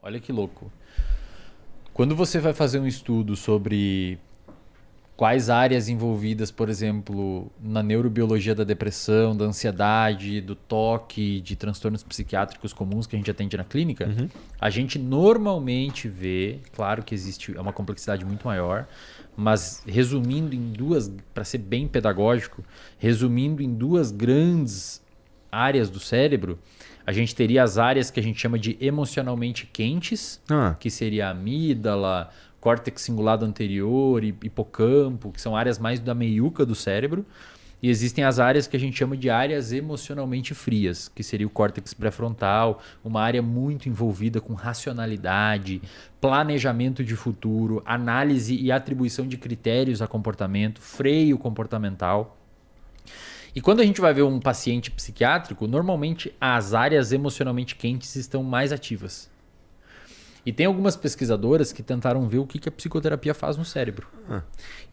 olha que louco. Quando você vai fazer um estudo sobre quais áreas envolvidas, por exemplo, na neurobiologia da depressão, da ansiedade, do toque, de transtornos psiquiátricos comuns que a gente atende na clínica, a gente normalmente vê, claro que existe uma complexidade muito maior, mas resumindo em duas, para ser bem pedagógico, resumindo em duas grandes áreas do cérebro, a gente teria as áreas que a gente chama de emocionalmente quentes, que seria a amígdala, córtex cingulado anterior e hipocampo, que são áreas mais da meiuca do cérebro. E existem as áreas que a gente chama de áreas emocionalmente frias, que seria o córtex pré-frontal, uma área muito envolvida com racionalidade, planejamento de futuro, análise e atribuição de critérios a comportamento, freio comportamental. E quando a gente vai ver um paciente psiquiátrico, normalmente as áreas emocionalmente quentes estão mais ativas. E tem algumas pesquisadoras que tentaram ver o que a psicoterapia faz no cérebro.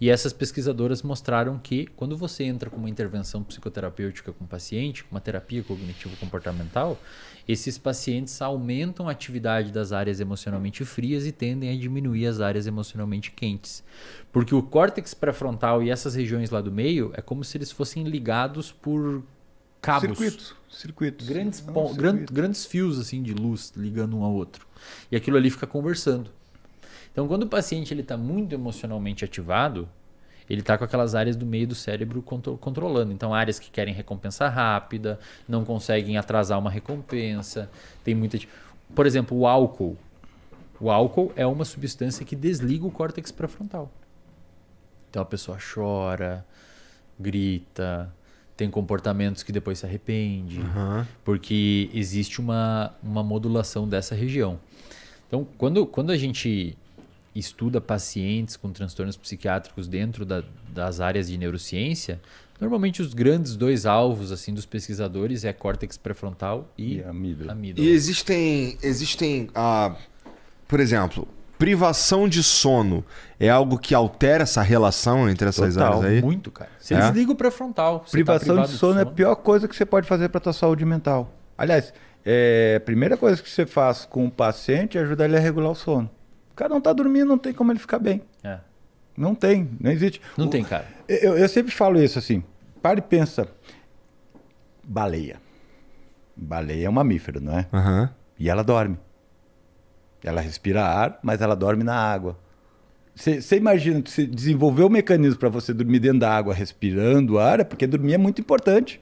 E essas pesquisadoras mostraram que quando você entra com uma intervenção psicoterapêutica com o paciente, com uma terapia cognitivo-comportamental, esses pacientes aumentam a atividade das áreas emocionalmente frias e tendem a diminuir as áreas emocionalmente quentes. Porque o córtex pré-frontal e essas regiões lá do meio é como se eles fossem ligados por cabos. Circuitos. Grandes fios assim, de luz ligando um ao outro. E aquilo ali fica conversando. Então, quando o paciente está muito emocionalmente ativado, ele está com aquelas áreas do meio do cérebro controlando. Então, áreas que querem recompensa rápida, não conseguem atrasar uma recompensa. Tem muita... Por exemplo, o álcool. O álcool é uma substância que desliga o córtex pré-frontal. Então, a pessoa chora, grita, tem comportamentos que depois se arrepende, porque existe uma modulação dessa região. Então, quando a gente estuda pacientes com transtornos psiquiátricos dentro das áreas de neurociência, normalmente os grandes dois alvos assim dos pesquisadores é córtex pré-frontal e amígdala. E existem por exemplo, privação de sono é algo que altera essa relação entre essas áreas aí? Muito, cara. Você desliga o pré-frontal. Privação de sono é a pior coisa que você pode fazer para a tua saúde mental. Aliás, a primeira coisa que você faz com o paciente é ajudar ele a regular o sono. O cara não está dormindo, não tem como ele ficar bem. Não tem, não existe. Não tem, cara. Eu sempre falo isso assim, para e pensa. Baleia. Baleia é um mamífero, não é? E ela dorme. Ela respira ar, mas ela dorme na água. Você imagina, você desenvolveu um mecanismo para você dormir dentro da água respirando ar, é porque dormir é muito importante.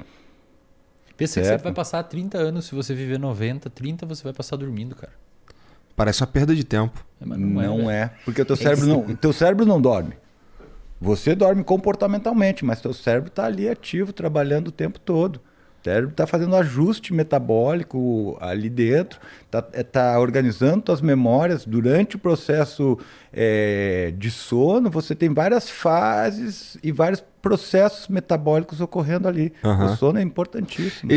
Pensa que você vai passar 30 anos, se você viver 90, 30, você vai passar dormindo, cara. Parece uma perda de tempo. Mas não é, porque o teu cérebro não dorme. Você dorme comportamentalmente, mas teu cérebro está ali ativo, trabalhando o tempo todo. O cérebro está fazendo ajuste metabólico ali dentro, está organizando tuas memórias. Durante o processo de sono, você tem várias fases e vários processos metabólicos ocorrendo ali. O sono é importantíssimo.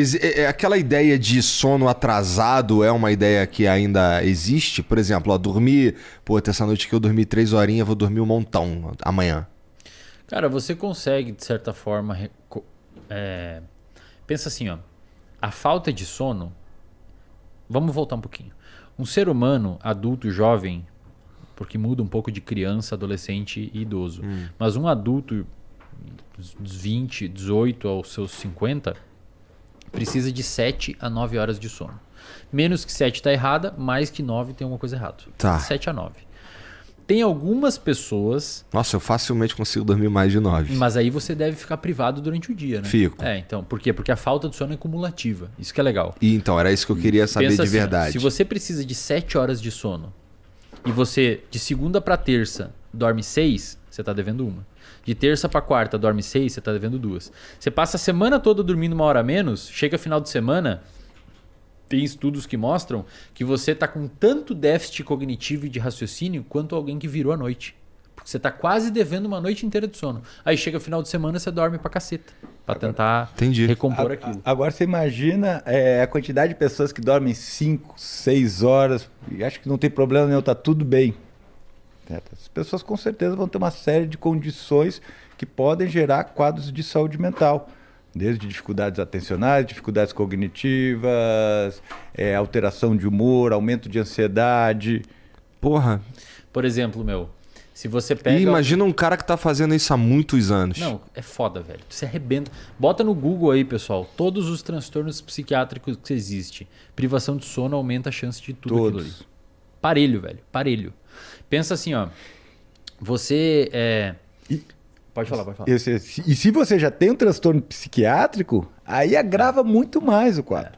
Aquela ideia de sono atrasado é uma ideia que ainda existe? Por exemplo, dormir... essa noite que eu dormi 3 horinhas, vou dormir um montão amanhã. Cara, você consegue, de certa forma... Pensa assim, a falta de sono... Vamos voltar um pouquinho. Um ser humano, adulto, jovem, porque muda um pouco de criança, adolescente e idoso, mas um adulto dos 20, 18 aos seus 50, precisa de 7 a 9 horas de sono. Menos que 7 está errada, mais que 9 tem alguma coisa errada. 7 a 9. Tem algumas pessoas... Nossa, eu facilmente consigo dormir mais de 9. Mas aí você deve ficar privado durante o dia, né? Fico. Então, por quê? Porque a falta de sono é cumulativa. Isso que é legal. E então, era isso que eu queria saber. Pensa de assim, verdade. Se você precisa de 7 horas de sono e você, de segunda para terça, dorme 6, você está devendo uma. De terça para quarta, dorme 6, você está devendo 2. Você passa a semana toda dormindo 1 hora a menos, chega final de semana... Tem estudos que mostram que você está com tanto déficit cognitivo e de raciocínio quanto alguém que virou a noite. Porque você está quase devendo uma noite inteira de sono. Aí chega final de semana, você dorme pra caceta. Pra tentar recompor aquilo. Agora você imagina a quantidade de pessoas que dormem 5, 6 horas e acham que não tem problema nenhum, tá tudo bem. As pessoas com certeza vão ter uma série de condições que podem gerar quadros de saúde mental. Desde dificuldades atencionais, dificuldades cognitivas, alteração de humor, aumento de ansiedade. Porra. Por exemplo, se você pega... E imagina um cara que tá fazendo isso há muitos anos. Não, é foda, velho. Você arrebenta. Bota no Google aí, pessoal, todos os transtornos psiquiátricos que existem. Privação de sono aumenta a chance de tudo aquilo ali. Todos. Parelho, velho. Parelho. Pensa assim, ó. Você Pode falar. E se você já tem um transtorno psiquiátrico, aí agrava muito mais o quadro.